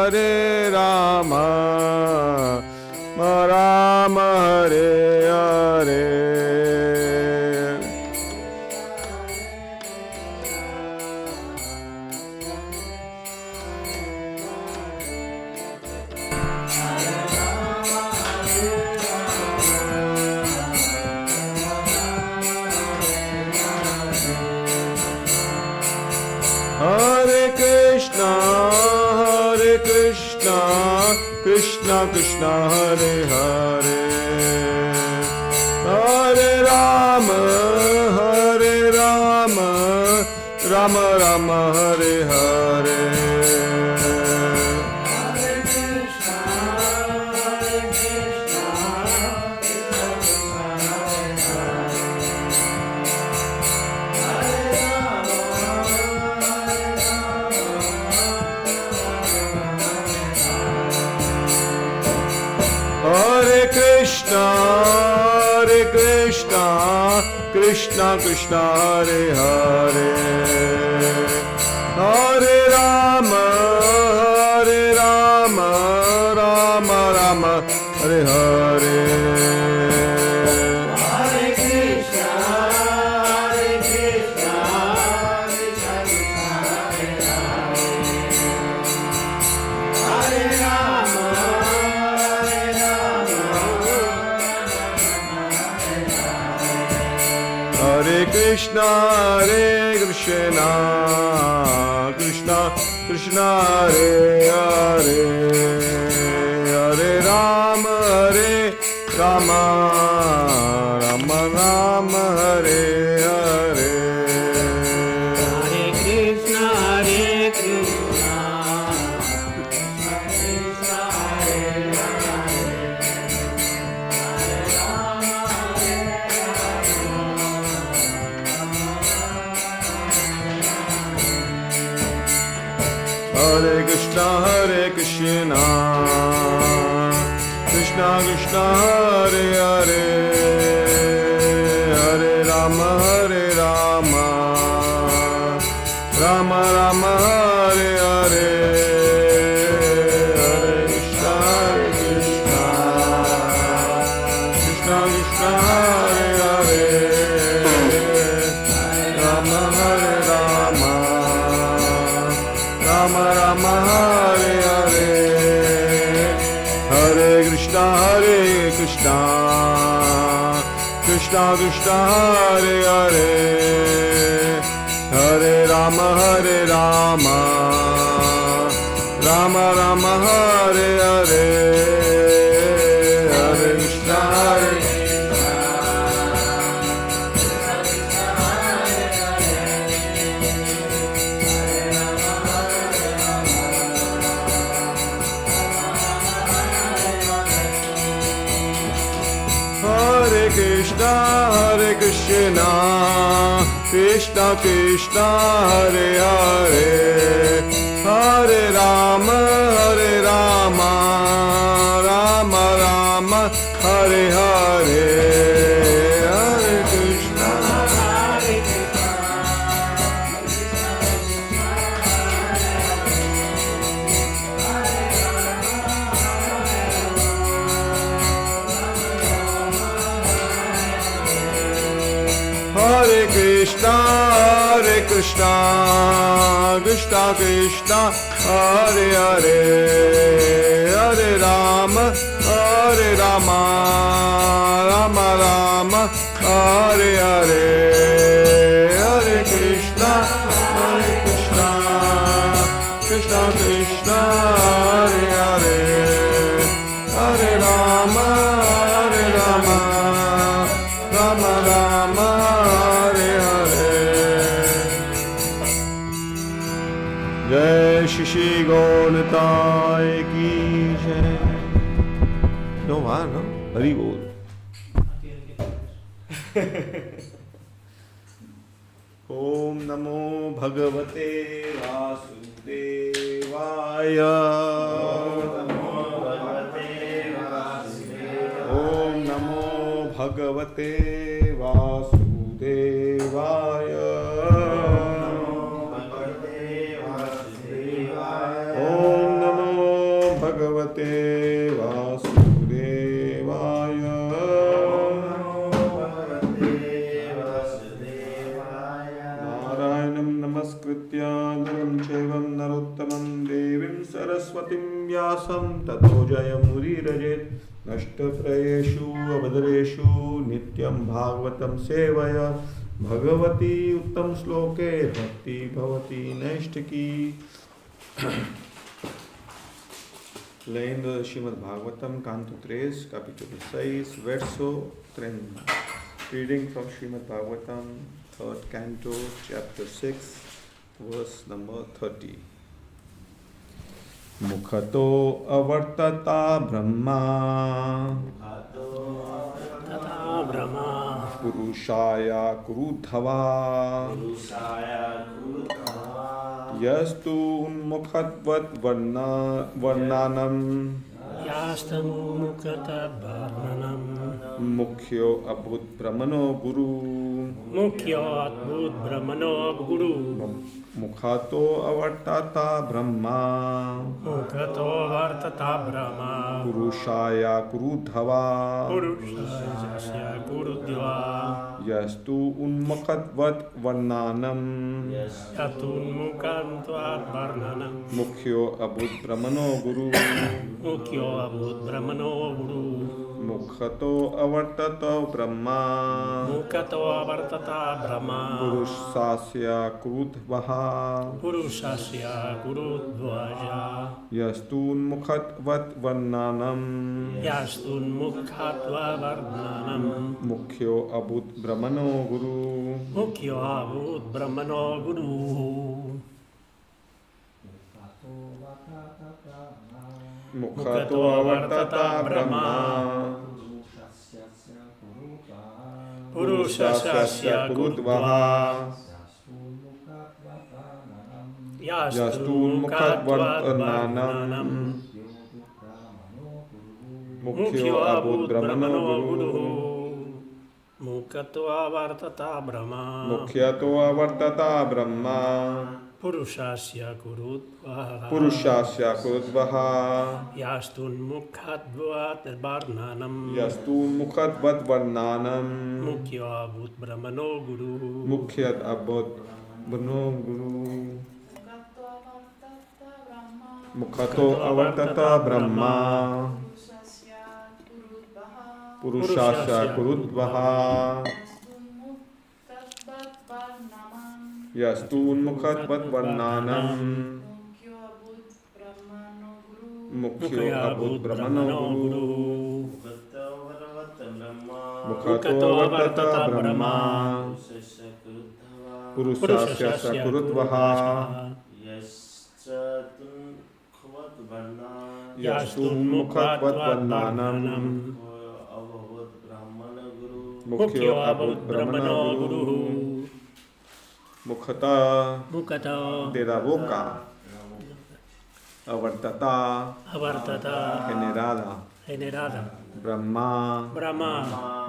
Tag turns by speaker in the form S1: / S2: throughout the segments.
S1: Hare Rama, Rama Hare Hare. Hare Krishna, Krishna Krishna, Hare Hare, Hare Rama, Rama Rama, Hare Hare. Hare Krishna, Krishna Krishna, Hare Hare, Hare Rama, Rama Rama, Hare Hare. Hare Krishna, Krishna Krishna, Hare Hare, Hare Rama, Rama Rama, Hare Hare.
S2: Hare Krishna,
S1: Hare Krishna, Krishna Krishna, Hare Hare, Hare Rama, Rama Rama, Hare Hare, Hare Krishna, Krishna Krishna, Hare Hare, Rama Hare Rama, Rama Rama, Hare Hare, Hare Krishna, Krishna Krishna, Hare Hare, Hare Rama, Rama Rama, Hare Hare, Hare Krishna, Hare Krishna, Krishna Krishna, Hare Hare, Hare Rama, Rama Rama, Hare Hare, Hare Krishna, Hare Krishna, Krishna Krishna, Hare Hare, Hare Rama, Rama Rama, Hare Hare, Hare Krishna, Krishna Krishna, Hare Hare, Hare Rama, Rama Rama, Hare Hare. Jai Shri Gauratai ki jai. No va, no? Hari bol. Om Namo Bhagavate Vasudevaya. Om Namo Bhagavate Vasudevaya. Om Namo देवं नरोत्तमं देवीं सरस्वतीं व्यासं ततो जयमुदीरयेत् नष्टप्रायेषु अवदरेषु नित्यं भागवतं सेवय भगवती उत्तम श्लोके भक्ति भवति नैष्ठिकी. Leyendo de Srimad Bhagavatam, canto 3, capítulo 6, verso 30. Reading from Srimad Bhagavatam, 3rd canto, chapter 6, verse number 30. Mukhato avartata brahma purushaya kurudhava yastu unmukhatvat varnanam mukhyo abhut brahmano guru mukhato avartata brahma purushaya kurudhava yastu unmukhatvat varnanam mukhyo abhut brahmano guru mukhato avartata brahma purushasya kurudhvaha yastu unmukhatvat varnanam mukhyo abhut brahmano guru mukhato avartata brahma purushasya kurudhvaha yastu unmukhatvat varnanam mukhyo abhut brahmano guru
S2: Mukhato avartata
S1: brahma
S2: purushasya
S1: kurudhvaha
S2: yastun mukhatvat
S1: varnanam
S2: mukhyo abhut brahmano guru
S1: mukhyat abhut brahmano guru mukhato avartata brahma purushasya kurudhvaha yastu unmukhatvat varnanam mukhyo abhut brahmano guru mukhato avartata brahma purushasya kurudhvaha yastu unmukhatvat varnanam mukhyo abhut brahmano guru mukhata de la boca avartata generada brahma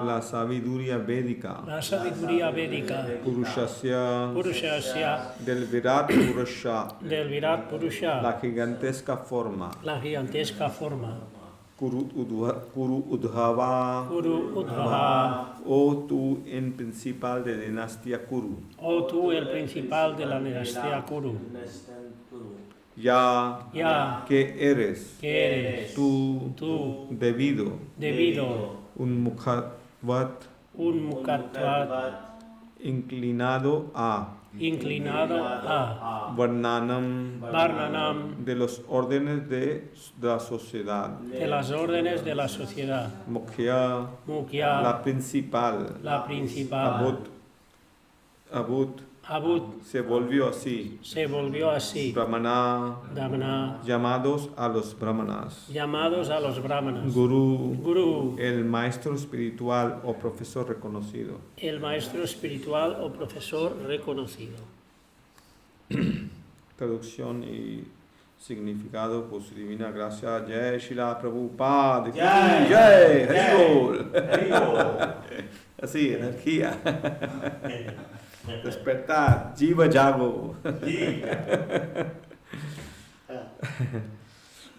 S1: la sabiduría védica purushasya del virat purusha la gigantesca forma Kuru Udhava, oh tú en principal de dinastía Kuru. Ya que eres tú debido un mukhatvat inclinado a Varnanam de los órdenes de la sociedad. Mukhya la principal. Abhut se volvió así. Brahmana llamados a los brahmanas. Guru el maestro espiritual o profesor reconocido. Traducción y significado por su divina gracia. Jai Śrīla Prabhupada. Jai Haribol. Así, energía. Despertar, Jiva Jago.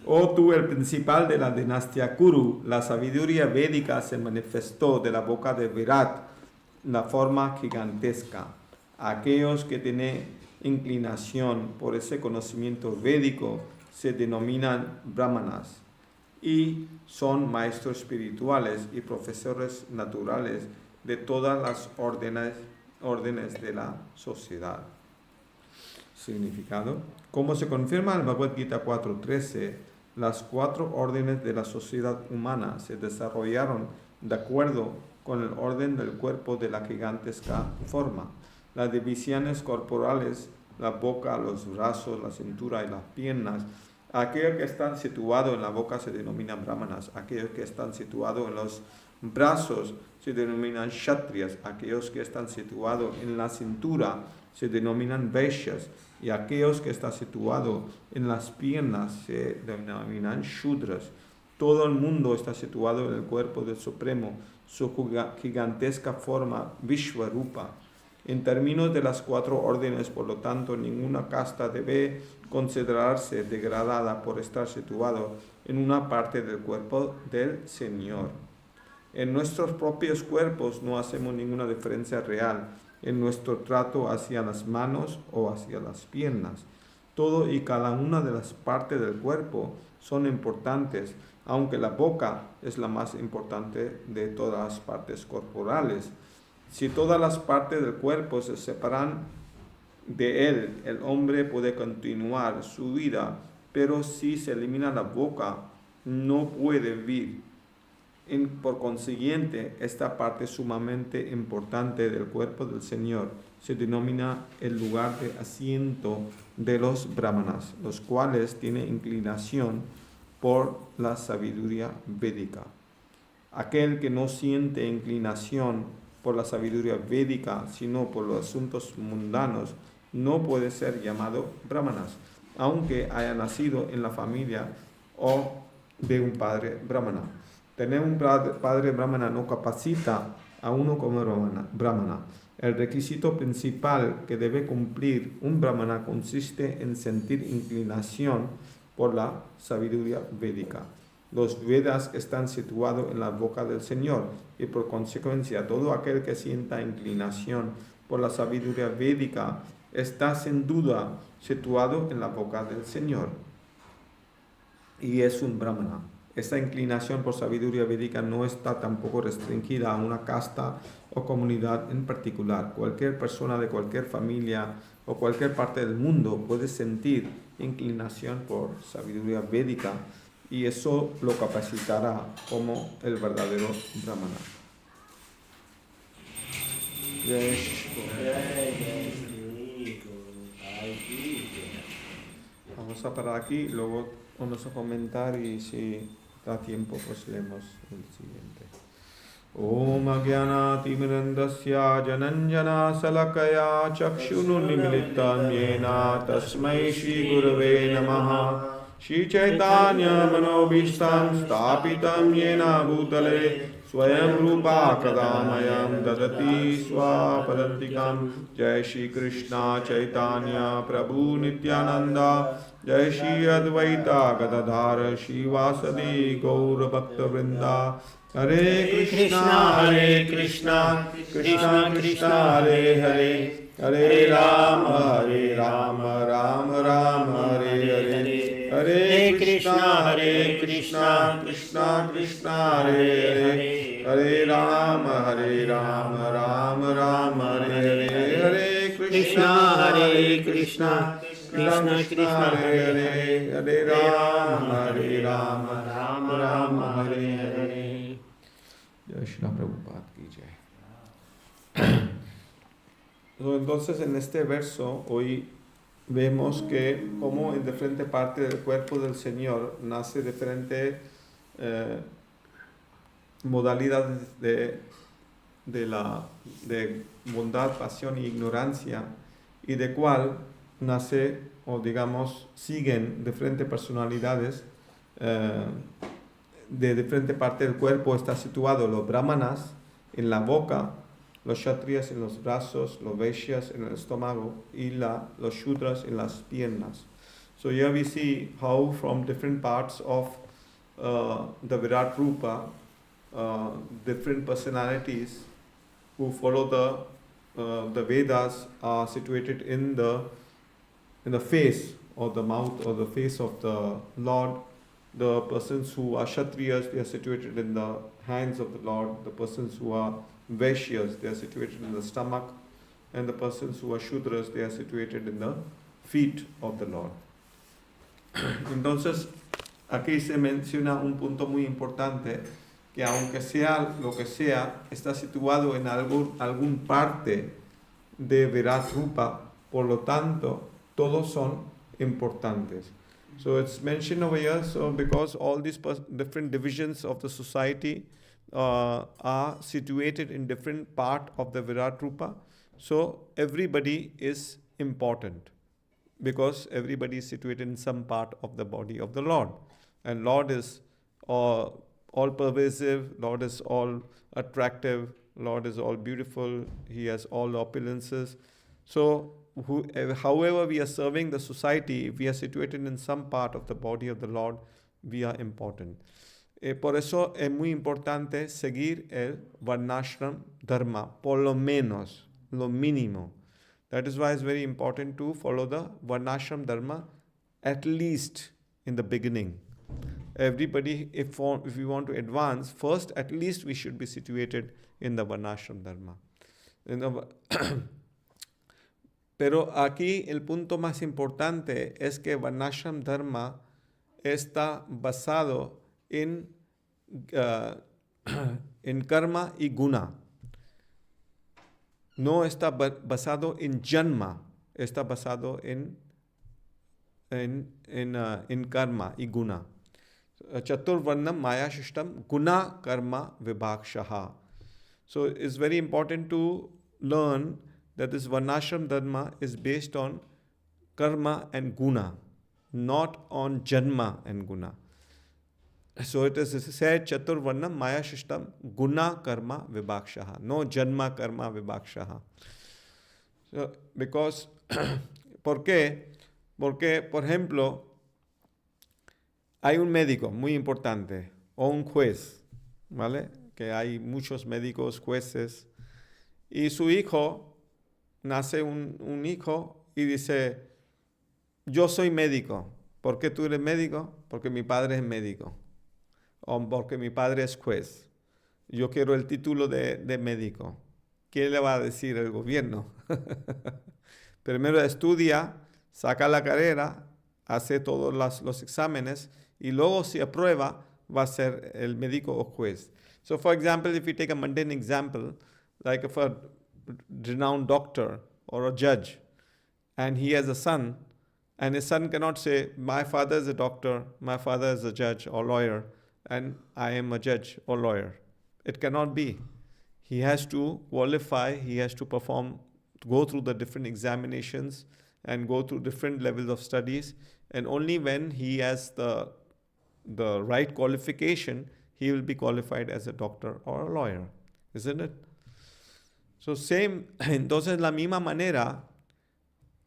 S1: Oh tú, el principal de la dinastía Kuru, la sabiduría védica se manifestó de la boca de Virat, la forma gigantesca. Aquellos que tienen inclinación por ese conocimiento védico se denominan brahmanas y son maestros espirituales y profesores naturales de todas las órdenes de la sociedad. Significado. Como se confirma en Bhagavad Gita 4.13, las 4 órdenes de la sociedad humana se desarrollaron de acuerdo con el orden del cuerpo de la gigantesca forma. Las divisiones corporales, la boca, los brazos, la cintura y las piernas, aquellos que están situados en la boca se denominan brahmanas, aquellos que están situados en los brazos se denominan kshatriyas, aquellos que están situados en la cintura se denominan vaishyas, y aquellos que están situados en las piernas se denominan shudras. Todo el mundo está situado en el cuerpo del Supremo, su gigantesca forma Vishvarupa. En términos de las 4 órdenes, por lo tanto, ninguna casta debe considerarse degradada por estar situado en una parte del cuerpo del Señor. En nuestros propios cuerpos no hacemos ninguna diferencia real en nuestro trato hacia las manos o hacia las piernas. Todo y cada una de las partes del cuerpo son importantes, aunque la boca es la más importante de todas las partes corporales. Si todas las partes del cuerpo se separan de él, el hombre puede continuar su vida, pero si se elimina la boca, no puede vivir. Por consiguiente, esta parte sumamente importante del cuerpo del Señor se denomina el lugar de asiento de los brahmanas, los cuales tienen inclinación por la sabiduría védica. Aquel que no siente inclinación por la sabiduría védica, sino por los asuntos mundanos, no puede ser llamado brahmanas, aunque haya nacido en la familia o de un padre brahmana. Tener un padre brahmana no capacita a uno como brahmana. El requisito principal que debe cumplir un brahmana consiste en sentir inclinación por la sabiduría védica. Los Vedas están situados en la boca del Señor y por consecuencia todo aquel que sienta inclinación por la sabiduría védica está sin duda situado en la boca del Señor y es un brahmana. Esta inclinación por sabiduría védica no está tampoco restringida a una casta o comunidad en particular. Cualquier persona de cualquier familia o cualquier parte del mundo puede sentir inclinación por sabiduría védica y eso lo capacitará como el verdadero brahmana. Vamos a parar aquí, luego vamos a comentar y si da tiempo pues leemos el siguiente. Om Agyanatimirandasya Jananjana Salakaya Chakshununimilitam Yena Tasmai Shri Gurave Namaha Shri Chaitanya Manobhishtam Stapitam Yena Bhutale Swayam Rupa Kadamayam Dadati Swapadantikam Jai Śrī Kṛṣṇa Chaitanya Prabhu Nityananda Jai Śrī Advaita Gadadhara Śrīvāsadi Gaura Bhakta Vrinda Hare Krishna Krishna Krishna Hare Hare Hare Rama Rama Rama Hare Hare Hare Krishna Krishna Krishna Hare Hare Hare Rama Rama Rama Hare Hare Hare Krishna Krishna Krishna Hare Hare Hare Rama Rama Hare Hare. Jai Śrīla Prabhupada ki jai. Entonces en este verso hoy vemos que como en diferentes partes del cuerpo del Señor nace diferentes modalidades de bondad, pasión y ignorancia, y de cual nace o digamos siguen diferentes personalidades de diferentes partes del cuerpo. Está situado los brahmanas en la boca, los kshatriyas en los brazos, los vaishyas en el estómago y los shudras en las piernas. So here we see how from different parts of the Virat Rupa, different personalities who follow the Vedas are situated in the in the face or the mouth or the face of the Lord. The persons who are Kshatriyas, they are situated in the hands of the Lord. The persons who are Vaishyas, they are situated in the stomach. And the persons who are Shudras, they are situated in the feet of the Lord. Entonces, aquí se menciona un punto muy importante, que aunque sea lo que sea, está situado en algún parte de Virat Rupa, por lo tanto, todos son importantes. So it's mentioned over here, so because all these different divisions of the society are situated in different part of the Virat Rupa, so everybody is important, because everybody is situated in some part of the body of the Lord. And Lord is all pervasive, Lord is all attractive, Lord is all beautiful, He has all opulences. So however we are serving the society, if we are situated in some part of the body of the Lord, we are important. Por eso es muy importante seguir el Varnashram Dharma, por lo menos, lo mínimo. That is why it's very important to follow the Varnashram Dharma at least in the beginning. Everybody, if we want to advance, first at least we should be situated in the Varnashram Dharma. Pero aquí el punto más importante es que Varnashram Dharma está basado en karma y guna. No está basado en janma, está basado en karma y guna. Chaturvarnam maya shishtam guna karma vibhakshaha. So it's very important to learn that this Varnashram Dharma is based on karma and guna, not on janma and guna. So it is said Chaturvarnam maya shishtam guna karma vibhakshaha, no janma karma vibhakshaha. So, because, ¿por qué? Porque, por ejemplo, hay un médico muy importante o un juez, ¿vale? Que hay muchos médicos, jueces, y su hijo, nace un hijo y dice, yo soy médico. ¿Por qué tú eres médico? Porque mi padre es médico. O porque mi padre es juez. Yo quiero el título de médico. ¿Qué le va a decir el gobierno? Primero estudia, saca la carrera, hace todos los exámenes y luego si aprueba va a ser el médico o juez. So for example, if you take a mundane example, like if a renowned doctor or a judge and he has a son and his son cannot say, my father is a doctor, my father is a judge or lawyer and I am a judge or lawyer. It cannot be. He has to qualify, he has to perform, go through the different examinations and go through different levels of studies, and only when he has the right qualification, he will be qualified as a doctor or a lawyer, isn't it? So same, entonces la misma manera,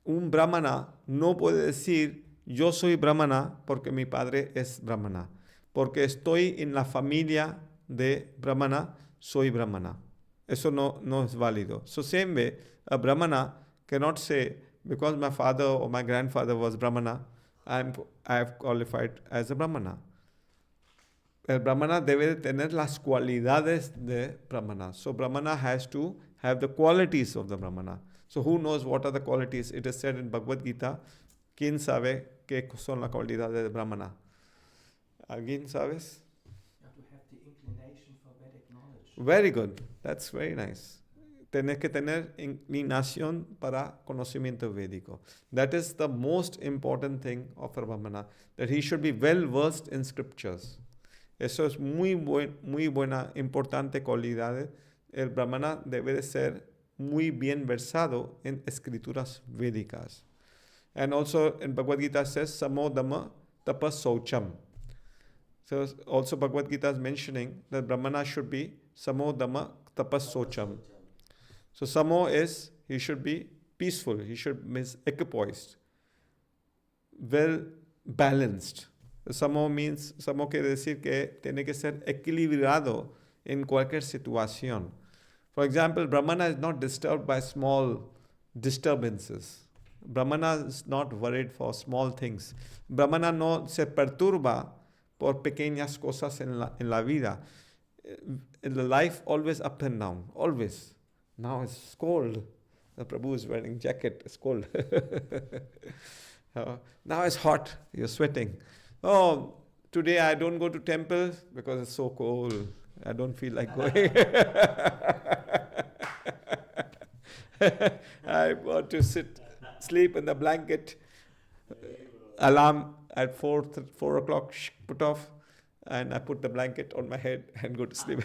S1: un brahmana no puede decir, yo soy brahmana porque mi padre es brahmana, porque estoy en la familia de brahmana, soy brahmana. Eso no es válido. So same way, a brahmana cannot say, because my father or my grandfather was brahmana, I have qualified as a brahmana. El brahmana debe tener las cualidades de brahmana. So brahmana has to have the qualities of the brahmana. So who knows what are the qualities? It is said in Bhagavad Gita, ¿quién sabe qué son las cualidades de brahmana? ¿Alguien sabes?
S3: To have the inclination for Vedic knowledge.
S1: Very good. That's very nice. Tienes que tener inclinación para conocimiento védico. That is the most important thing of a brahmana, that he should be well versed in scriptures. Eso es muy buena, importante cualidad. El brahmana debe de ser muy bien versado en escrituras védicas. And also in Bhagavad Gita says, Samo Dhamma Tapas Saucham. So also Bhagavad Gita is mentioning that brahmana should be Samo Dhamma Tapas Saucham. So Samo is, he should be peaceful, he should be equipoised, well balanced. Samo quiere decir que tiene que ser equilibrado en cualquier situación. For example, brahmana is not disturbed by small disturbances. Brahmana is not worried for small things. Brahmana no se perturba por pequeñas cosas en la vida. In the life, always up and down, always. Now it's cold. The Prabhu is wearing jacket, it's cold. Now it's hot, you're sweating. Oh, today I don't go to temple because it's so cold. I don't feel like going. I want to sleep in the blanket. Alarm at 4 o'clock, put off, and I put the blanket on my head and go to sleep.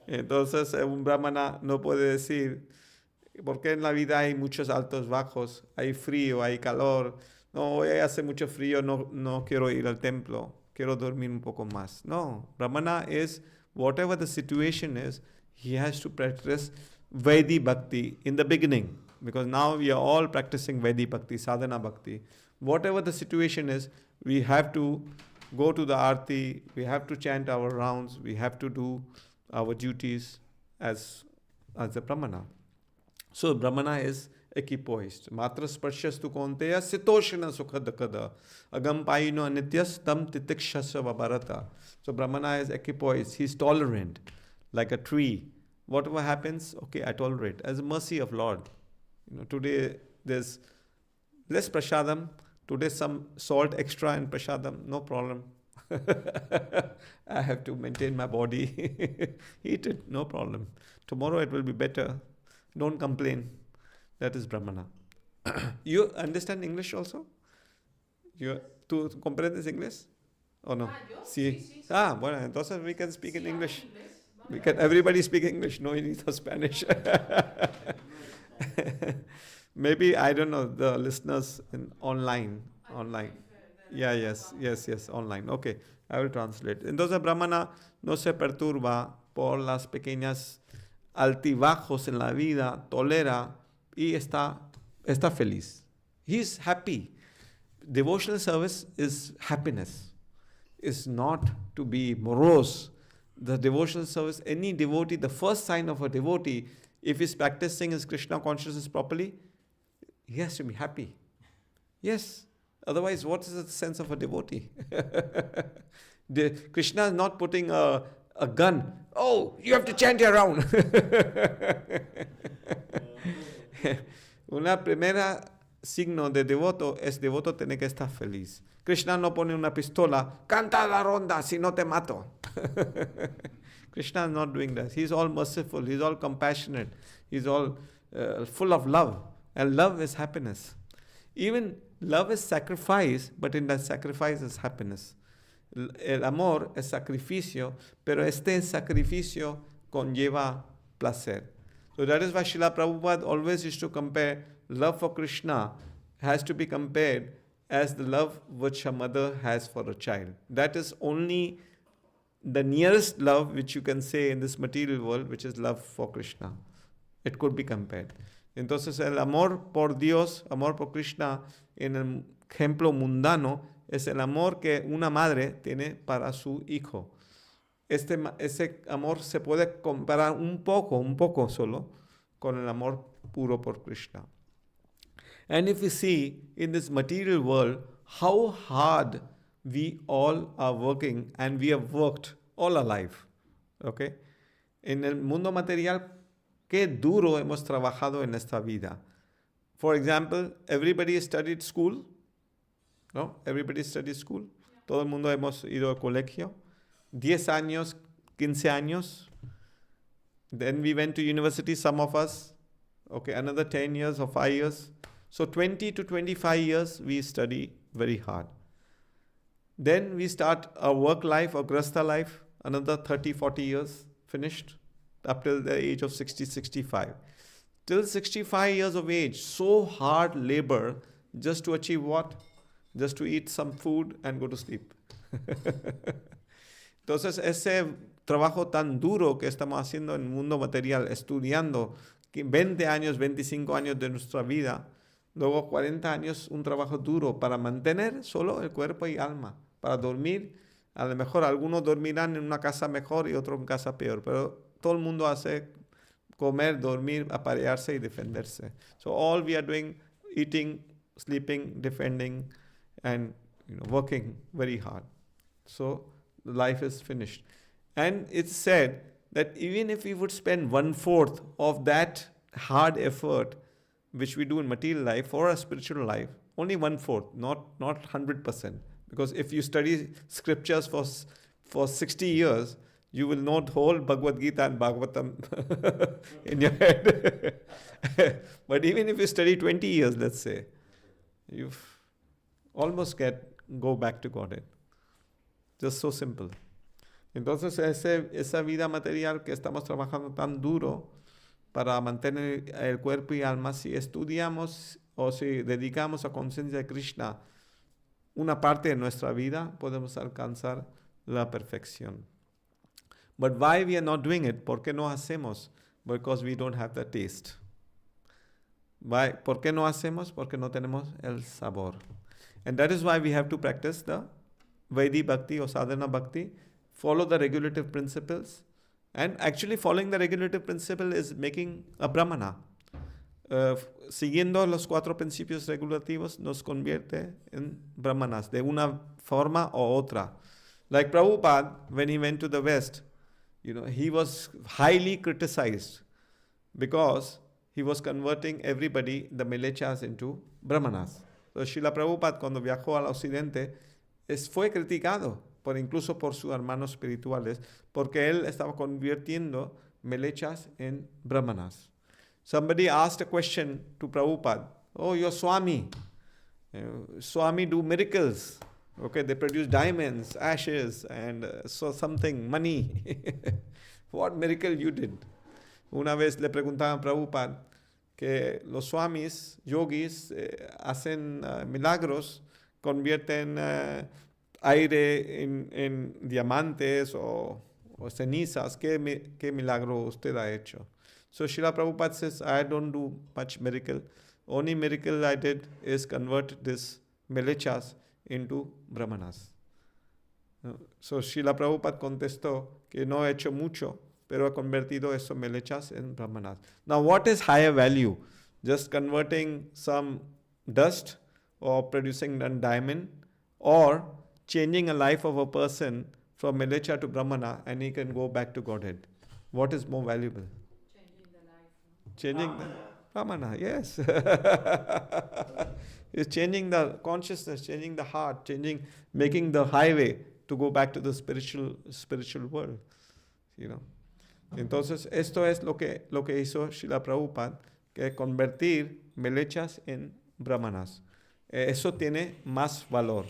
S1: Entonces, un brahmana no puede decir, porque en la vida hay muchos altos, bajos, hay frío, hay calor. No, hoy hace mucho frío, no quiero ir al templo, quiero dormir un poco más. No, brahmana is, whatever the situation is, he has to practice Vaidhi Bhakti in the beginning. Because now we are all practicing Vaidhi Bhakti, sadhana Bhakti. Whatever the situation is, we have to go to the arti, we have to chant our rounds, we have to do our duties as a brahmana. So brahmana is equipoised. Matra sparshyastu konteya sitoshana sukhadakada agam payino anityas tam titikshasya vabarata. So brahmana is equipoised. He is tolerant, like a tree. Whatever happens, okay, I tolerate. As a mercy of Lord. Today there's less prasadam. Today some salt extra in prasadam. No problem. I have to maintain my body. Eat it, no problem. Tomorrow it will be better. Don't complain. That is brahmana. You understand English also? ¿Tú comprendes inglés? ¿O no? Sí. Bueno, entonces we can speak in English. We can. Everybody speak English. No need of Spanish. Maybe, I don't know, the listeners online. Yeah, yes, online. Okay, I will translate. Entonces, Brahmana no se perturba por las pequeñas altibajos en la vida, tolera y está feliz. He's happy. Devotional service is happiness. It's not to be morose. The devotional service, any devotee, the first sign of a devotee, if he's practicing his Krishna consciousness properly, he has to be happy. Yes. Otherwise, what is the sense of a devotee? Krishna is not putting a gun. Oh, you have to chant your round. Una primera signo de devoto es devoto tiene que estar feliz. Krishna no pone una pistola, canta la ronda, si no te mato. Krishna is not doing that. He's all merciful, he's all compassionate, he's all full of love. And love is happiness. Even love is sacrifice, but in that sacrifice is happiness. El amor es sacrificio, pero este sacrificio conlleva placer. So that is why Srila Prabhupada always used to compare love for Krishna has to be compared as the love which a mother has for a child. That is only the nearest love which you can say in this material world, which is love for Krishna. It could be compared. Entonces el amor por Dios, amor por Krishna, en el ejemplo mundano, es el amor que una madre tiene para su hijo. Ese amor se puede comparar un poco solo, con el amor puro por Krishna. And if we see in this material world how hard we all are working, and we have worked all our life, okay? En el mundo material, qué duro hemos trabajado en esta vida. For example, everybody studied school, ¿no? Everybody studied school. Yeah. Todo el mundo hemos ido al colegio. 10 años, 15 años. Then we went to university, some of us. Okay, another 10 years or 5 years. So 20 to 25 years we study very hard. Then we start our work life, our grasta life, another 30, 40 years finished up till the age of 60, 65. Till 65 years of age, so hard labor just to achieve what? Just to eat some food and go to sleep. Entonces, ese trabajo tan duro que estamos haciendo en el mundo material, estudiando 20 años, 25 años de nuestra vida, luego 40 años, un trabajo duro para mantener solo el cuerpo y alma, para dormir. A lo mejor algunos dormirán en una casa mejor y otros en casa peor, pero todo el mundo hace comer, dormir, aparearse y defenderse. So all we are doing, eating, sleeping, defending, and working very hard. So life is finished. And it's said that even if we would spend 1/4 of that hard effort which we do in material life for a spiritual life, only 1/4, not 100%. Because if you study scriptures for 60 years, you will know the whole Bhagavad Gita and Bhagavatam in your head. But even if you study 20 years, let's say, you almost go back to Godhead. Just so simple. Entonces esa vida material que estamos trabajando tan duro para mantener el cuerpo y alma, si estudiamos o si dedicamos a conciencia de Krishna una parte de nuestra vida, podemos alcanzar la perfección. But why we are not doing it? ¿Por qué no hacemos? Because we don't have the taste. Why? ¿Por qué no hacemos? Porque no tenemos el sabor. And that is why we have to practice the Vaidhi Bhakti or Sadhana Bhakti, follow the regulative principles. And actually following the regulative principle is making a Brahmana. Siguiendo los 4 principios regulativos nos convierte en Brahmanas, de una forma o otra. Like Prabhupada, when he went to the West, he was highly criticized because he was converting everybody, the Melechas, into Brahmanas. So Srila Prabhupada, cuando viajó al occidente, fue criticado incluso por sus hermanos espirituales, porque él estaba convirtiendo Melechas en Brahmanas. Somebody asked a question to Prabhupada, "Oh, your Swami. Swami do miracles. Okay, they produce diamonds, ashes, and something, money. What miracle you did?" Una vez le preguntaban a Prabhupada que los swamis, yogis, hacen milagros, convierten aire en diamantes o cenizas. ¿Qué milagro usted ha hecho? So Srila Prabhupada says, I don't do much miracle. Only miracle I did is convert this Melechas into Brahmanas. So Srila Prabhupada contestó que no ha hecho mucho, pero ha convertido esos Melechas en Brahmanas. Now what is higher value? Just converting some dust or producing a diamond, or changing a life of a person from Melecha to Brahmana and he can go back to Godhead? What is more valuable? Changing the Brahmana, yes. It's changing the consciousness, changing the heart, making the highway to go back to the spiritual world. Entonces, esto es lo que hizo Srila Prabhupada, que convertir Melechas en Brahmanas. Eso tiene más valor.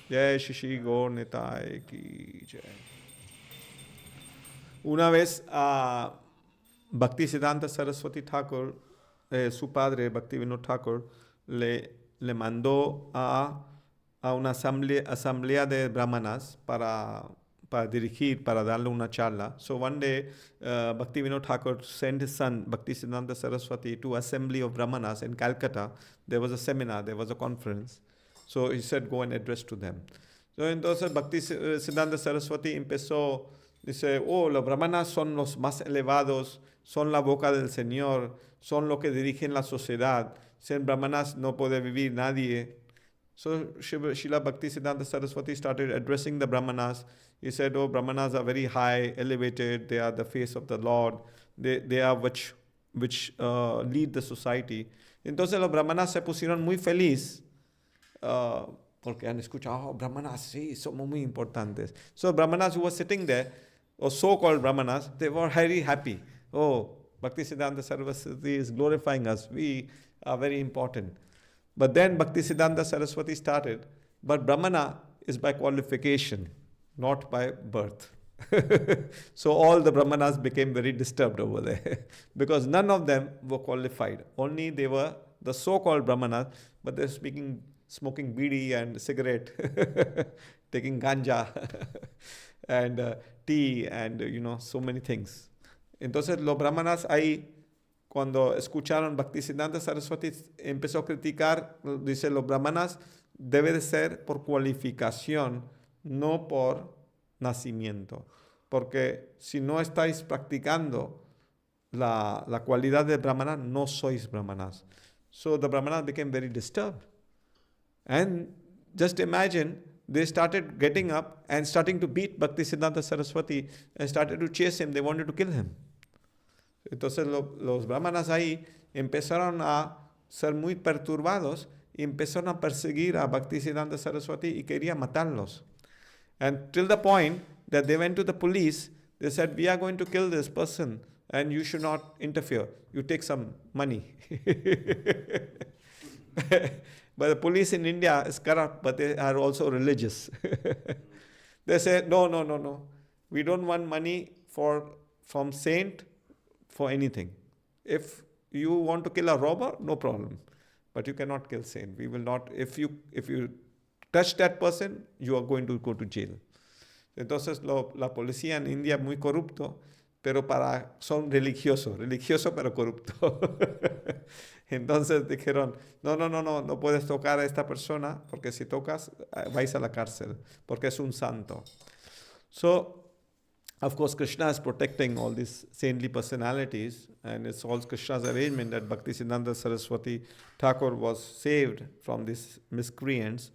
S1: Jai Shri Gaur-Nitai ki jai. Una vez Bhaktisiddhanta Saraswati Thakur, su padre Bhaktivinoda Thakur, le mandó a una asamblea de brahmanas para dirigir, para darle una charla. So one day, Bhaktivinoda Thakur sent his son, Bhaktisiddhanta Saraswati, to assembly of brahmanas in Calcutta. There was a seminar, there was a conference. So he said, go and address to them. So entonces Bhaktisiddhanta Saraswati empezó, dice, los brahmanas son los más elevados, son la boca del Señor, son los que dirigen la sociedad. Sin brahmanas no puede vivir nadie. So Srila Bhaktisiddhanta Saraswati started addressing the brahmanas. He said, brahmanas are very high, elevated, they are the face of the Lord, they are which lead the society. Entonces los brahmanas se pusieron muy feliz porque han escuchado, brahmanas, sí, somos muy importantes. So brahmanas who were sitting there, or so-called brahmanas, they were very happy. Bhaktisiddhanta Saraswati is glorifying us. We are very important. But then Bhaktisiddhanta Saraswati started, but Brahmana is by qualification, not by birth. So all the Brahmanas became very disturbed over there because none of them were qualified. Only they were the so-called Brahmanas, but they're smoking bidi and cigarette, taking ganja and tea and so many things. Entonces los Brahmanas ahí, cuando escucharon Bhaktisiddhanta Saraswati, empezó a criticar, dice, los brahmanas debe de ser por cualificación, no por nacimiento. porque si no estáis practicando la cualidad de brahmana, no sois brahmanas. So the brahmanas became very disturbed. And just imagine, they started getting up and starting to beat Bhaktisiddhanta Saraswati and started to chase him. They wanted to kill him. Entonces los brahmanas ahí empezaron a ser muy perturbados y empezaron a perseguir a Bhaktisiddhanta Saraswati y querían matarlos. And till the point that they went to the police, they said, we are going to kill this person and you should not interfere. You take some money. But the police in India is corrupt, but they are also religious. They say, no. We don't want money from saint for anything. If you want to kill a robber, no problem. But you cannot kill saint. We will not. If you touch that person, you are going to go to jail. Entonces la policía en India muy corrupto, pero son religioso pero corrupto. Entonces dijeron, no puedes tocar a esta persona, porque si tocas vais a la cárcel, porque es un santo. So, of course, Krishna is protecting all these saintly personalities, and it's all Krishna's arrangement that Bhaktisiddhanta Saraswati Thakur was saved from these miscreants.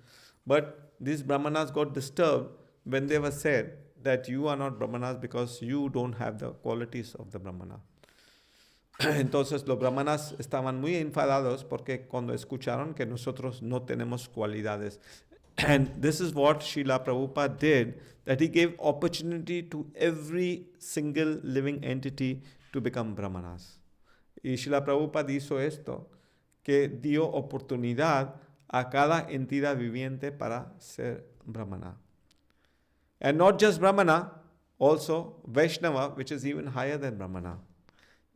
S1: But these brahmanas got disturbed when they were said that you are not brahmanas because you don't have the qualities of the brahmana. Entonces los brahmanas estaban muy enfadados porque cuando escucharon que nosotros no tenemos cualidades. And this is what Srila Prabhupada did, that he gave opportunity to every single living entity to become brahmanas. Y Srila Prabhupada hizo esto, que dio oportunidad a cada entidad viviente para ser brahmana. And not just brahmana, also Vaishnava, which is even higher than brahmana.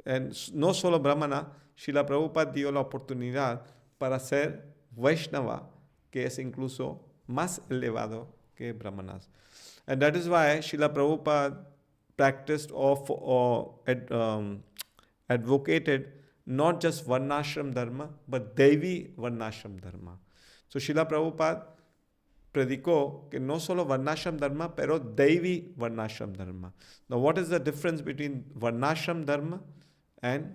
S1: And no solo brahmana, Srila Prabhupada dio la oportunidad para ser Vaishnava, que es incluso más elevado que brahmanas. And that is why Srila Prabhupada practiced or advocated not just Varnashram Dharma, but Devi Varnashram Dharma. So Srila Prabhupada predicó que no solo Varnashram Dharma, pero Devi Varnashram Dharma. Now what is the difference between Varnashram Dharma and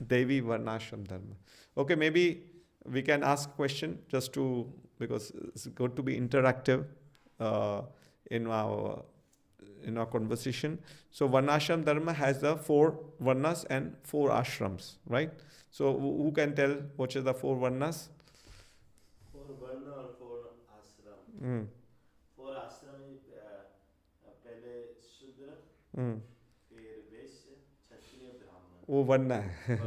S1: Devi Varnashram Dharma? Okay, maybe we can ask a question because it's good to be interactive in our conversation. So Varnashram Dharma has the 4 Varnas and 4 ashrams, right? So who can tell which is the 4 Varnas?
S4: 4 Varna or 4 ashram. 4 ashram is पहले शूद्र, फिर वैश्य, क्षत्रिय, ब्राह्मण.
S1: वो Varna है.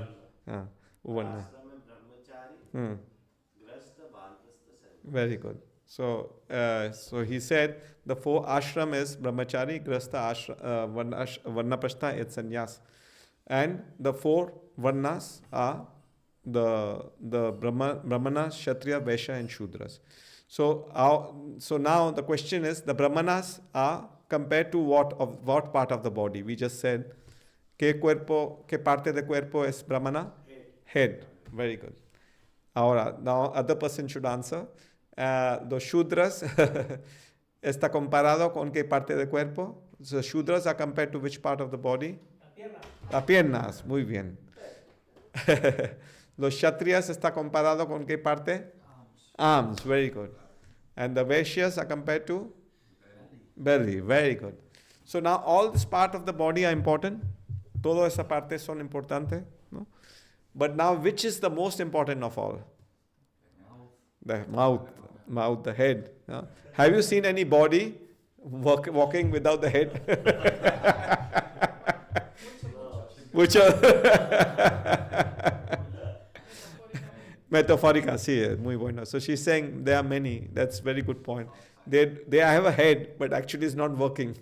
S1: हाँ, वो Varna.
S4: आश्रम में ब्रह्मचारी, गृहस्थ, वानप्रस्थ, सन्यासी.
S1: Very good. So he said the 4 ashram is brahmachari, grastha, varnaprastha, and sannyas. And the 4 varnas are the brahmana, kshatriya, vaishya, and shudras. So now the question is, the brahmanas are compared to what part of the body? We just said, ¿qué parte de cuerpo es brahmana? Head. Very good. Ahora, now other person should answer. Los shudras está comparado con qué parte del cuerpo? So shudras are compared to which part of the body? Las piernas. Muy bien. Los kshatriyas está comparado con qué parte? Arms. Very good. And the vaishyas are compared to? Belly. Very good. So now all this part of the body are important. Toda esa parte son importantes, ¿no? But now which is the most important of all? The mouth, the head. No? Have you seen any body walking without the head? Which are Metafórica, sí, muy bueno. So she's saying there are many. That's very good point. They have a head, but actually it's not working.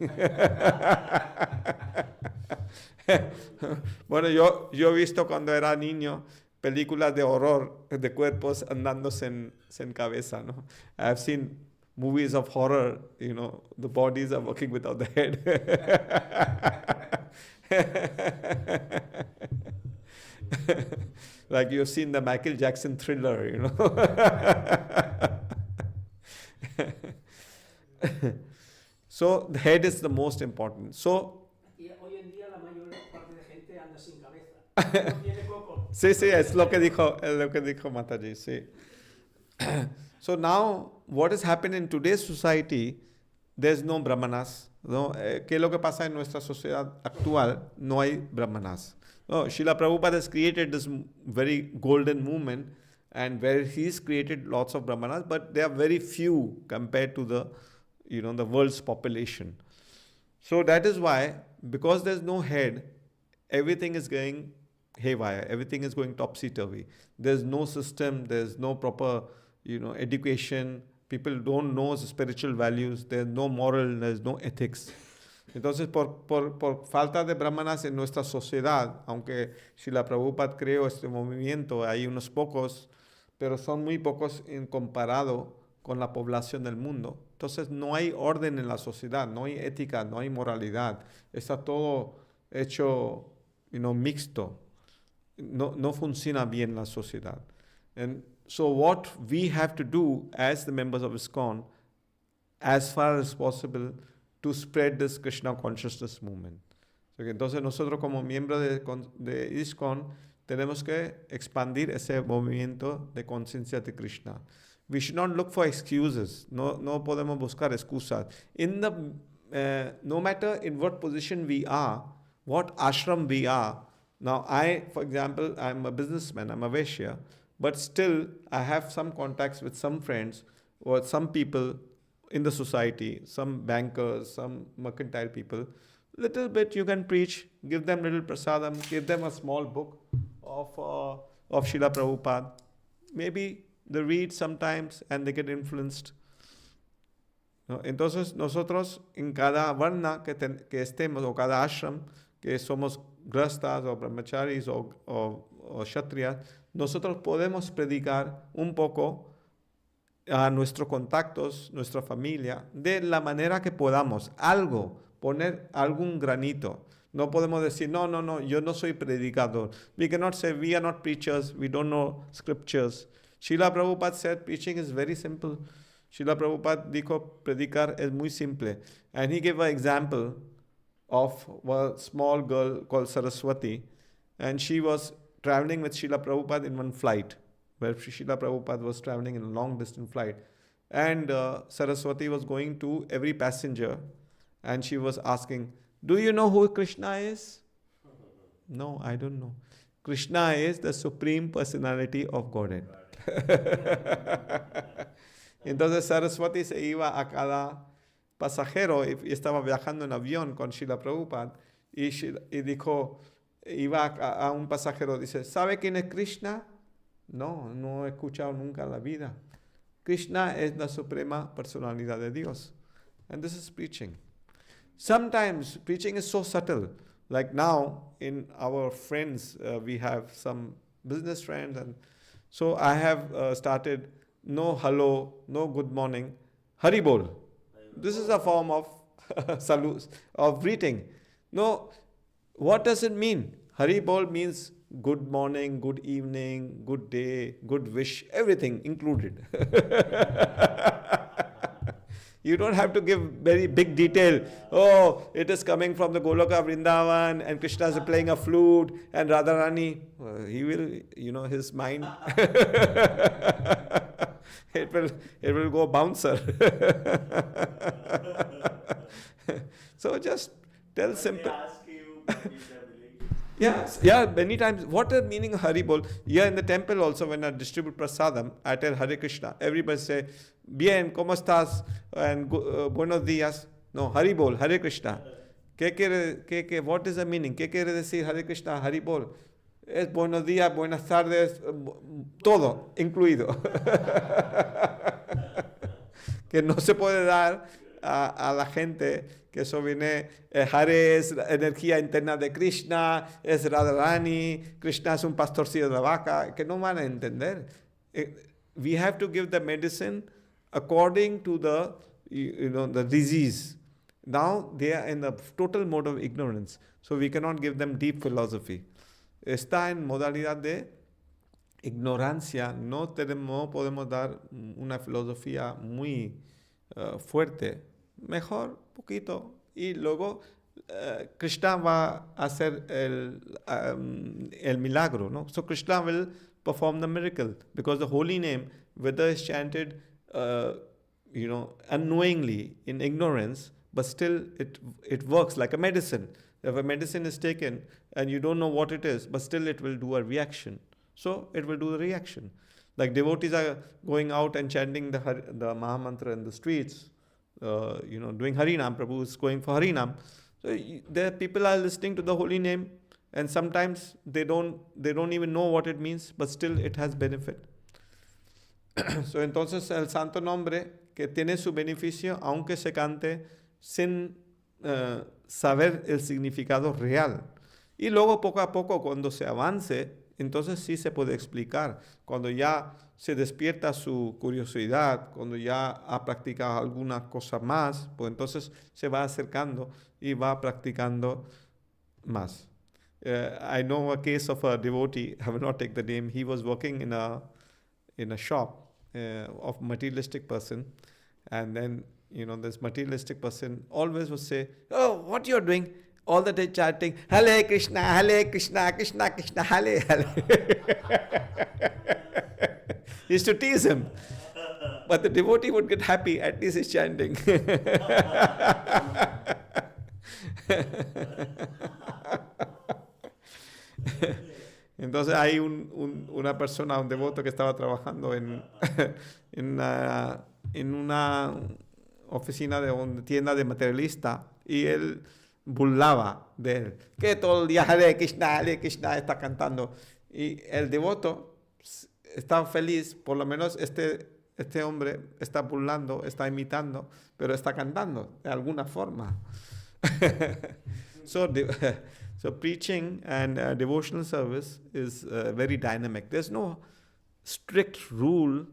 S1: Bueno, yo he visto cuando era niño películas de horror de cuerpos andándose en cabeza, ¿no? I have seen movies of horror, the bodies are working without the head. Like you've seen the Michael Jackson Thriller, So the head is the most important. So
S2: tiene coco.
S1: Sí, es lo que dijo Mataji, sí. So now, what has happened in today's society, there's no brahmanas. ¿No? ¿Qué es lo que pasa en nuestra sociedad actual? No hay brahmanas. No, Srila Prabhupada has created this very golden movement, and where he's created lots of brahmanas, but they are very few compared to the world's population. So that is why, because there's no head, everything is going haywire, everything is going topsy-turvy. There's no system, there's no proper, education. People don't know spiritual values, there's no moral, there's no ethics. Entonces, por falta de brahmanas en nuestra sociedad, aunque Srila Prabhupada creó este movimiento, hay unos pocos, pero son muy pocos en comparado con la población del mundo. Entonces, no hay orden en la sociedad, no hay ética, no hay moralidad. Está todo hecho, mixto. No funciona bien la sociedad. And so what we have to do as the members of ISKCON, as far as possible, to spread this Krishna consciousness movement. Entonces nosotros como miembros de ISKCON tenemos que expandir ese movimiento de conciencia de Krishna. We should not look for excuses. No podemos buscar excusas. No matter in what position we are, what ashram we are. Now for example, I'm a businessman, I'm a Vaishya, but still I have some contacts with some friends or some people in the society, some bankers, some mercantile people. Little bit you can preach, give them little prasadam, give them a small book of Srila Prabhupada. Maybe they read sometimes and they get influenced. ¿No? Entonces nosotros en cada varna que estemos, o cada ashram, que somos grastas o brahmacharis o kshatriyas, nosotros podemos predicar un poco a nuestros contactos, nuestra familia, de la manera que podamos, poner algún granito. No podemos decir, no, yo no soy predicador. We cannot say, we are not preachers, we don't know scriptures. Srila Prabhupada said, preaching is very simple. Srila Prabhupada dijo, predicar es muy simple. And he gave an example of a small girl called Saraswati, and she was traveling with Srila Prabhupada in one flight, where Srila Prabhupada was traveling in a long distance flight. And Saraswati was going to every passenger, and she was asking, do you know who Krishna is? No, I don't know. Krishna is the Supreme Personality of Godhead. Entonces Saraswati se iba a cada pasajero y estaba viajando en avión con Srila Prabhupada y dijo, iba a un pasajero, dice, ¿sabe quién es Krishna? No he escuchado nunca en la vida. Krishna es la suprema personalidad de Dios. And this is preaching. Sometimes preaching is so subtle. Like now, in our friends, we have some business friends. And so I have started no hello, no good morning, Hari Bol. This is a form of salute, of greeting. No, what does it mean? Hari Bol means good morning, good evening, good day, good wish, everything included. You don't have to give very big detail. Oh, it is coming from the Goloka Vrindavan and Krishna is playing a flute and Radharani. He will, his mind, it will go bouncer. So just tell simple.
S4: Ask you, but you believe.
S1: Yes, many times. What is meaning of Hari Bol? Here in the temple also, when I distribute prasadam, I tell Hare Krishna. Everybody say, bien, ¿cómo estás? And buenos días. No, Hari Bol, Hare Krishna. What is the meaning? ¿Qué quiere decir Hare Krishna, Hari Bol? Es buenos días, buenas tardes, todo incluido. Que no se puede dar a la gente que eso viene, Hare es la energía interna de Krishna, es Radharani, Krishna es un pastorcillo de la vaca, que no van a entender. We have to give the medicine according to the, the disease. Now they are in the total mode of ignorance, so we cannot give them deep philosophy. Está en modalidad de ignorancia, no podemos dar una filosofía muy fuerte. Mejor, poquito. Y luego Krishna va a hacer el milagro, no? So Krishna will perform the miracle because the holy name, whether it's chanted, unknowingly, in ignorance, but still it works like a medicine. If a medicine is taken and you don't know what it is, but still it will do a reaction. So it will do the reaction. Like devotees are going out and chanting the Mahamantra in the streets, doing Harinam. Prabhu is going for Harinam. So there people are listening to the holy name, and sometimes they don't even know what it means, but still it has benefit. So entonces el santo nombre que tiene su beneficio, aunque se cante sin saber el significado real. Y luego poco a poco cuando se avance, entonces sí se puede explicar. Cuando ya se despierta su curiosidad, cuando ya ha practicado alguna cosa más, pues entonces se va acercando y va practicando más. I know a case of a devotee, I will not take the name. He was working in a shop of materialistic person, and then this materialistic person always would say, "Oh, what you're doing?" All the day chanting, Hare Krishna, Krishna Krishna, Hare Hare. He used to tease him. But the devotee would get happy, at least he's chanting. Entonces hay una persona, un devoto que estaba trabajando en una oficina de una tienda de materialista, y él burlaba de él, que todo el día Hare Krishna está cantando, y el devoto está feliz, por lo menos este hombre está burlando, está imitando, pero está cantando de alguna forma. So preaching and devotional service is very dynamic. There's no strict rule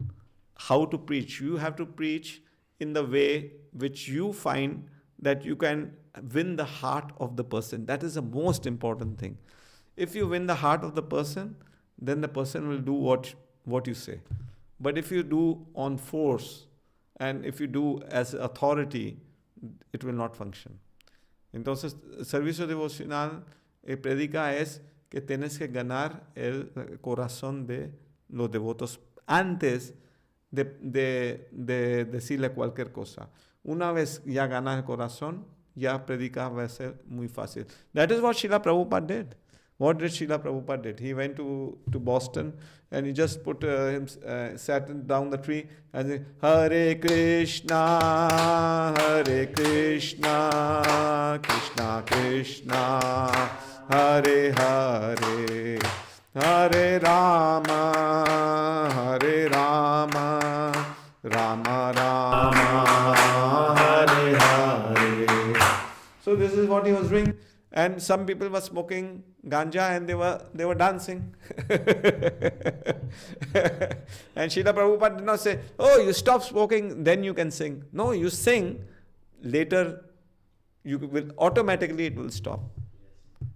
S1: how to preach. You have to preach in the way which you find that you can win the heart of the person. That is the most important thing. If you win the heart of the person, then the person will do what you say. But if you do on force, and if you do as authority, it will not function. Entonces, el servicio devocional predica es que tienes que ganar el corazón de los devotos antes de decirle cualquier cosa. Una vez ya ganas el corazón, ya predicar va a ser muy fácil. That is what Srila Prabhupada did. What did Srila Prabhupada did? He went to Boston and he just put sat down the tree and said, Hare Krishna, Krishna Krishna, Hare Hare, Hare Rama, Rama Rama, Hare Hare. So this is what he was doing. And some people were smoking ganja and they were dancing. And Srila Prabhupada did not say, "Oh, you stop smoking, then you can sing." No, you sing, later automatically it will stop.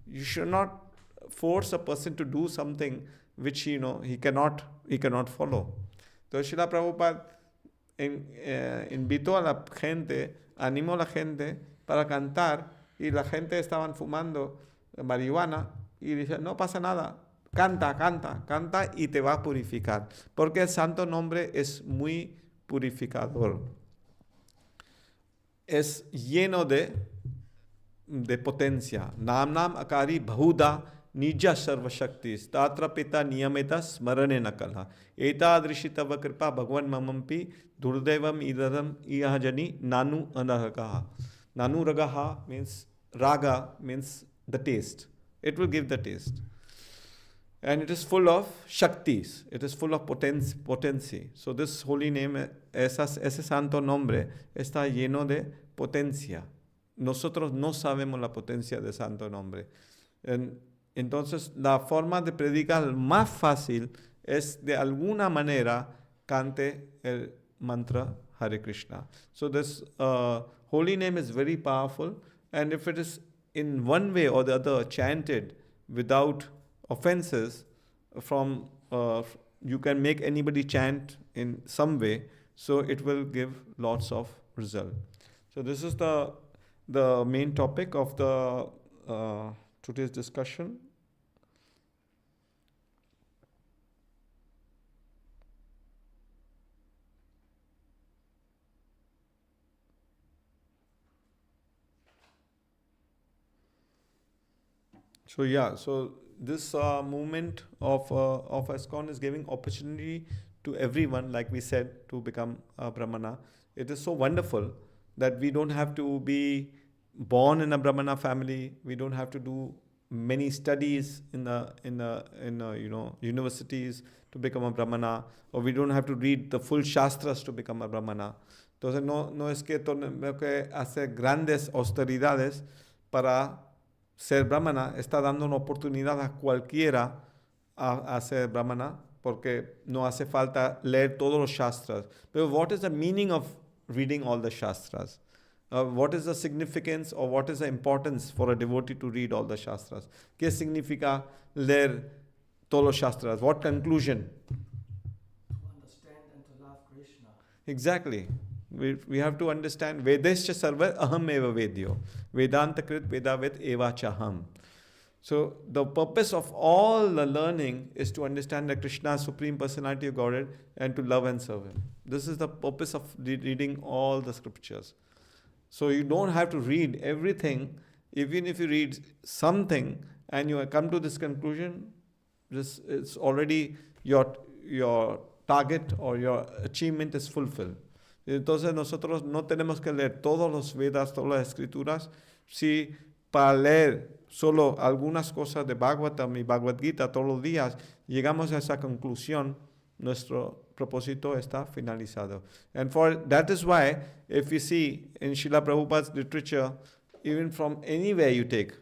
S1: You should not force a person to do something which he cannot follow. So Srila Prabhupada invitó a la gente, animó a la gente para cantar. Y la gente estaban fumando marihuana y dice, no pasa nada, canta y te va a purificar. Porque el santo nombre es muy purificador. Es lleno de potencia. Nam akari bahuda nija sarva shaktis. Tatra pita niyameta smarane nakala. Eta adrishitava kripa bhagwan mamampi durdevam idadam iyahajani nanu anahakaha. Nanu ragaha means, raga means the taste. It will give the taste. And it is full of shaktis. It is full of potencia. So this holy name, ese santo nombre, está lleno de potencia. Nosotros no sabemos la potencia del santo nombre. Entonces, la forma de predicar más fácil es de alguna manera cante el mantra Hare Krishna. So this holy name is very powerful, and if it is in one way or the other chanted without offenses, you can make anybody chant in some way, so it will give lots of result. So this is the the main topic of the today's discussion. So this movement of ISKCON is giving opportunity to everyone, like we said, to become a Brahmana. It is so wonderful that we don't have to be born in a Brahmana family. We don't have to do many studies in universities to become a Brahmana, or we don't have to read the full Shastras to become a Brahmana. Entonces no es que tenemos que hacer grandes austeridades para ser Brahmana. Está dando una oportunidad a cualquiera a ser Brahmana, porque no hace falta leer todos los Shastras. But what is the meaning of reading all the Shastras? What is the significance, or what is the importance for a devotee to read all the Shastras? ¿Qué significa leer todos los Shastras? What conclusion?
S3: To understand and to love Krishna.
S1: Exactly. We have to understand Vedescha sarva aham eva vedyo. Vedanta krit vedavet eva chaham. So the purpose of all the learning is to understand that Krishna is Supreme Personality of Godhead and to love and serve Him. This is the purpose of reading all the scriptures. So you don't have to read everything. Even if you read something and you come to this conclusion, it's already your target or your achievement is fulfilled. Entonces nosotros no tenemos que leer todos los Vedas, todas las escrituras. Si para leer solo algunas cosas de Bhagavatam y Bhagavad Gita todos los días llegamos a esa conclusión, nuestro propósito está finalizado. And for that is why, if you see in Srila Prabhupada's literature, even from anywhere you take,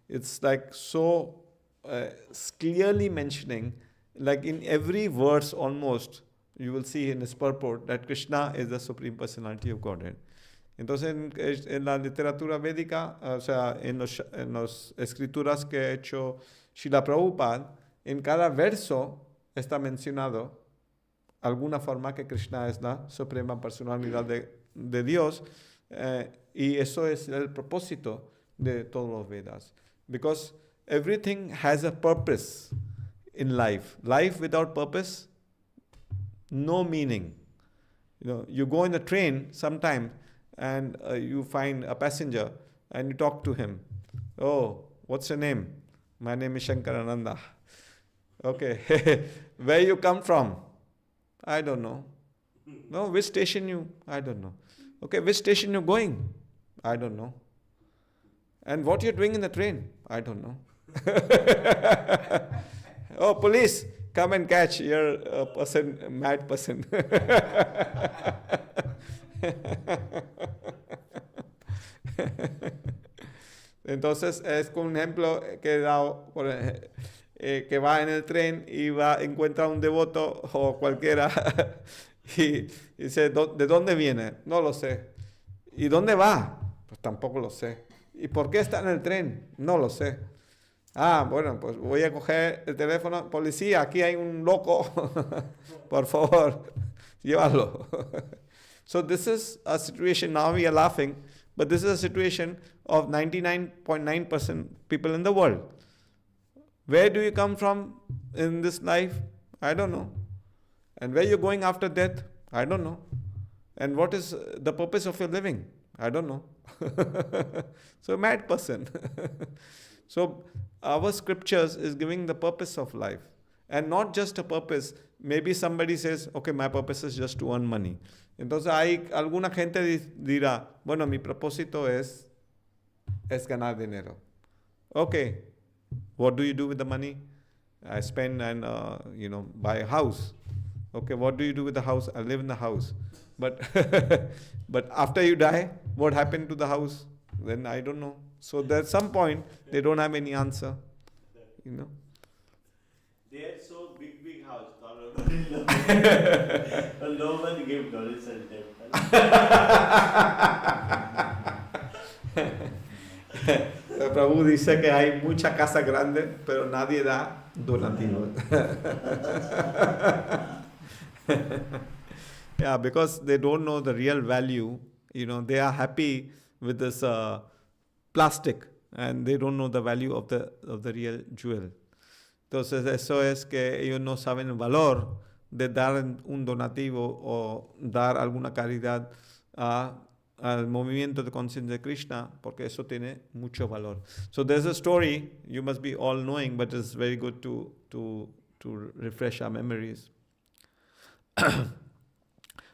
S1: it's like so clearly mentioning, like in every verse almost, you will see in his purport that Krishna is the Supreme Personality of Godhead. Entonces, en la literatura védica, o sea, en las escrituras que ha hecho Srila Prabhupada, en cada verso está mencionado alguna forma que Krishna es la Suprema Personalidad de Dios, y eso es el propósito de todos los Vedas. Because everything has a purpose in life. Life without purpose, no meaning. You go in a train sometime and you find a passenger and you talk to him. Oh, what's your name? My name is Shankarananda. Okay. Where you come from? I don't know. No, which station you? I don't know. Okay, which station you going? I don't know. And what you're doing in the train? I don't know. Oh, police, come and catch. You're a person, a mad person. Entonces, es un ejemplo que he dado, que va en el tren y encuentra un devoto o cualquiera y dice, ¿de dónde viene? No lo sé. ¿Y dónde va? Pues tampoco lo sé. ¿Y por qué está en el tren? No lo sé. Ah, bueno, pues voy a coger el teléfono. Policía, aquí hay un loco. Por favor, llévalo. So this is a situation, now we are laughing, but this is a situation of 99.9% people in the world. Where do you come from in this life? I don't know. And where you're going after death? I don't know. And what is the purpose of your living? I don't know. So a mad person. So our scriptures is giving the purpose of life. And not just a purpose. Maybe somebody says, okay, my purpose is just to earn money. Entonces alguna gente dirá, bueno, mi propósito es ganar dinero. Okay, what do you do with the money? I spend and, buy a house. Okay, what do you do with the house? I live in the house. But but after you die, what happened to the house? Then I don't know. So at some point, they don't have any answer.
S4: They had so big house, no one gave donation to
S1: Prabhu dice que hay mucha casa grande, pero nadie da donativos. Yeah, because they don't know the real value. They are happy with this plastic, and they don't know the value of the real jewel. Entonces eso es que ellos no saben el valor de dar un donativo o dar alguna caridad al movimiento de conciencia de Krishna, porque eso tiene mucho valor. So there's a story you must be all knowing, but it's very good to refresh our memories.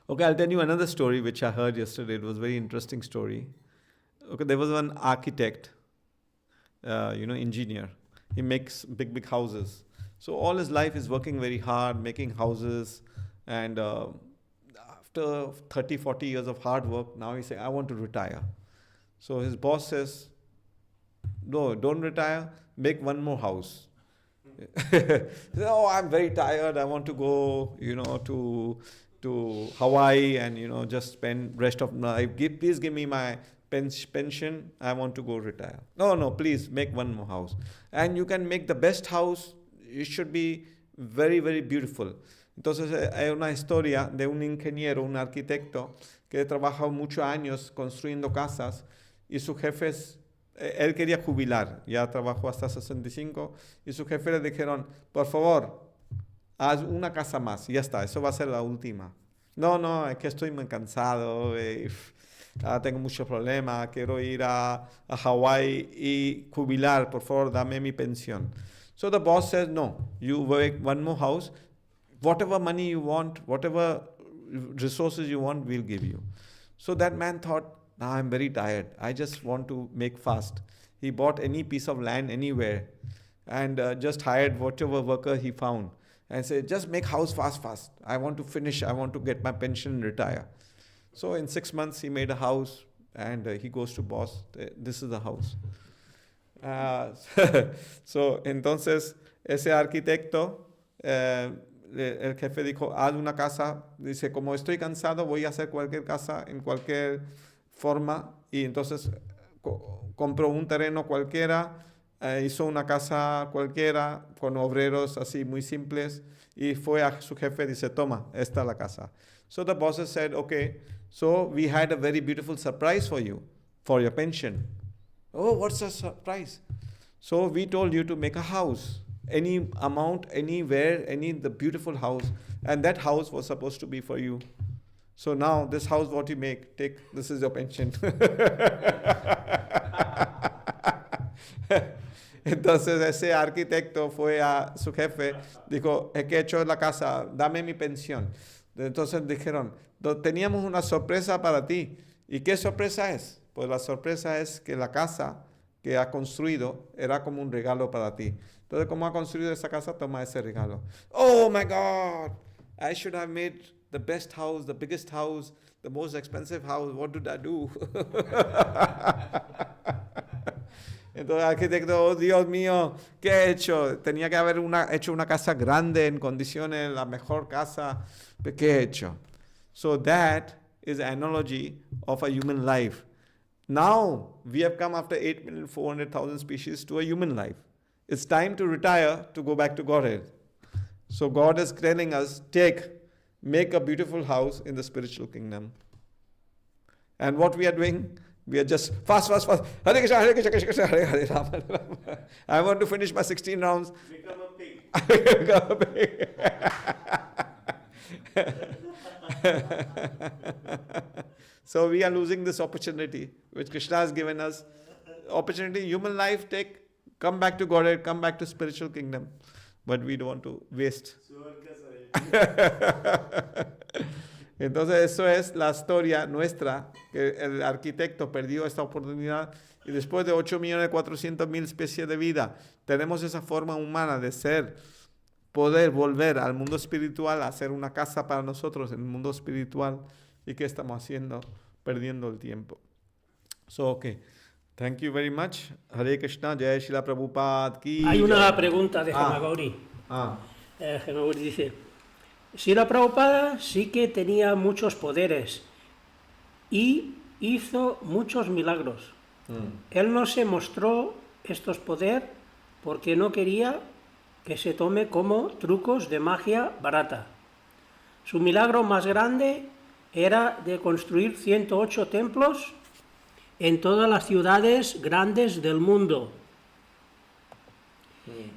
S1: Okay, I'll tell you another story which I heard yesterday. It was a very interesting story. Okay, there was one architect, engineer. He makes big houses. So all his life is working very hard, making houses, and after 30, 40 years of hard work, now he says, I want to retire. So his boss says, no, don't retire, make one more house. Oh, I'm very tired, I want to go, to Hawaii and, just spend rest of my life. Please give me my pension, I want to go retire. No, please make one more house. And you can make the best house, it should be very, very beautiful. Entonces hay una historia de un ingeniero, un arquitecto, que trabaja muchos años construyendo casas y sus jefes, él quería jubilar, ya trabajó hasta 65 y sus jefes le dijeron, por favor, haz una casa más y ya está, eso va a ser la última. No, es que estoy muy cansado, tengo muchos problemas, quiero ir a Hawaii y jubilar, por favor, dame mi pensión. So the boss says, no, you make one more house, whatever money you want, whatever resources you want, we'll give you. So that man thought, now I'm very tired, I just want to make fast. He bought any piece of land anywhere and just hired whatever worker he found and said, just make house fast. I want to finish, I want to get my pension and retire. So in 6 months he made a house and he goes to boss, this is the house. So entonces ese arquitecto, el jefe dijo, haz una casa, dice, como estoy cansado voy a hacer cualquier casa en cualquier forma, y entonces compró un terreno cualquiera, hizo una casa cualquiera con obreros así muy simples y fue a su jefe y dice, toma, esta es la casa. So the bosses said, okay, so we had a very beautiful surprise for you, for your pension. Oh, what's the surprise? So we told you to make a house, any amount, anywhere, the beautiful house, and that house was supposed to be for you. So now this house, what you make, take, this is your pension. Entonces ese arquitecto fue a su jefe, dijo, es que he hecho la casa, dame mi pensión. Entonces dijeron, teníamos una sorpresa para ti. ¿Y qué sorpresa es? Pues la sorpresa es que la casa que ha construido era como un regalo para ti. Entonces, como ha construido esa casa, toma ese regalo. Oh my God, I should have made the best house, the biggest house, the most expensive house. What did I do? Entonces el arquitecto, oh Dios mío, ¿qué he hecho? Tenía que haber hecho una casa grande, en condiciones, la mejor casa. ¿Qué he hecho? So that is an analogy of a human life. Now, we have come after 8,400,000 species to a human life. It's time to retire, to go back to Godhead. So God is telling us, make a beautiful house in the spiritual kingdom. And what we are doing, we are just fast. Hare Krishna, Hare Krishna, Krishna Krishna, Hare Hare, Rama Rama. I want to finish my 16 rounds.
S4: Become a pig.
S1: So we are losing this opportunity which Krishna has given us. Opportunity, human life, come back to Godhead, come back to spiritual kingdom. But we don't want to waste. Entonces eso es la historia nuestra, que el arquitecto perdió esta oportunidad y después de 8,400,000 especies de vida, tenemos esa forma humana de ser, poder volver al mundo espiritual, hacer una casa para nosotros en el mundo espiritual. ¿Y qué estamos haciendo? Perdiendo el tiempo. So, okay. Thank you very much. Hare Krishna, Jai Srila Prabhupada ki.
S2: Hay una pregunta de Hemagauri. Hemagauri dice, Srila Prabhupada sí que tenía muchos poderes y hizo muchos milagros. Él no se mostró estos poderes porque no quería que se tome como trucos de magia barata. Su milagro más grande era de construir 108 templos en todas las ciudades grandes del mundo,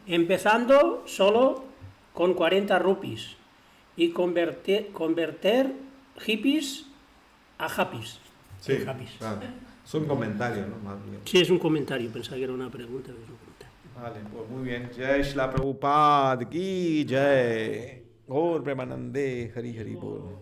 S2: empezando solo con 40 rupees y convertir hippies a happies.
S1: Sí,
S2: Happies.
S1: claro. Es un comentario, ¿no? Más bien.
S2: Sí, es un comentario, pensaba que era una pregunta, pero es un comentario.
S1: Vale, pues muy bien. Jai Shila Prabhupada ki Jai. Gaur Premanande Hari Hari Bol.